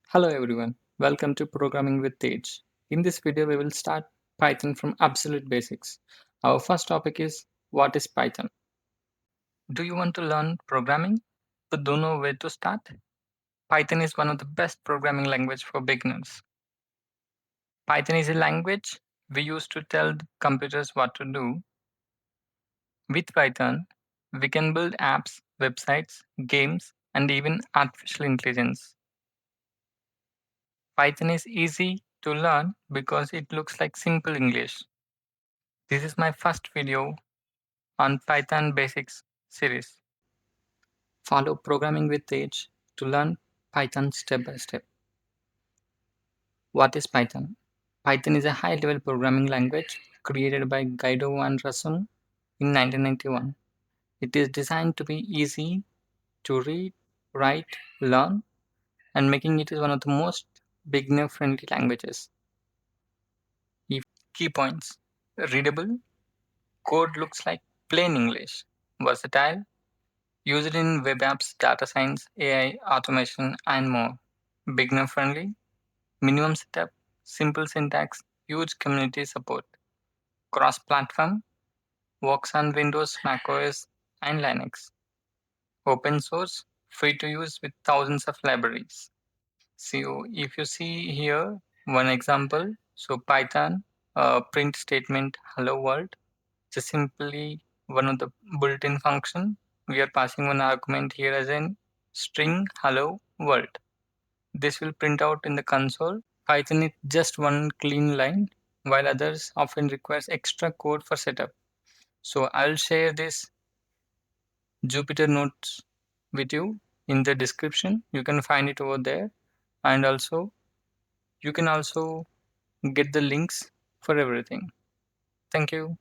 Hello everyone, welcome to Programming with Tej. In this video, we will start Python from absolute basics. Our first topic is what is Python? Do you want to learn programming but don't know where to start? Python is one of the best programming language for beginners. Python is a language we use to tell the computers what to do. With Python, we can build apps, websites, games, and even artificial intelligence. Python is easy to learn because it looks like simple English. This is my first video on Python Basics series. Follow Programming with Age to learn Python step by step. What is Python? Python is a high-level programming language created by Guido van Rossum in 1991. It is designed to be easy to read, write, learn, and making it one of the most beginner-friendly languages. Key points: readable, code looks like plain English, versatile, used in web apps, data science, AI, automation, and more. Beginner friendly, minimum setup, simple syntax, huge community support. Cross platform, works on Windows, macOS, and Linux. Open source, free to use with thousands of libraries. So if you see here one example, so Python print statement hello world, just simply one of the built-in function. We are passing one argument here as in string hello world. This will print out in the console. Python is just one clean line, while others often requires extra code for setup. So I'll share this Jupyter notes with you in the description. You can find it over there, and also you can also get the links for everything. Thank you.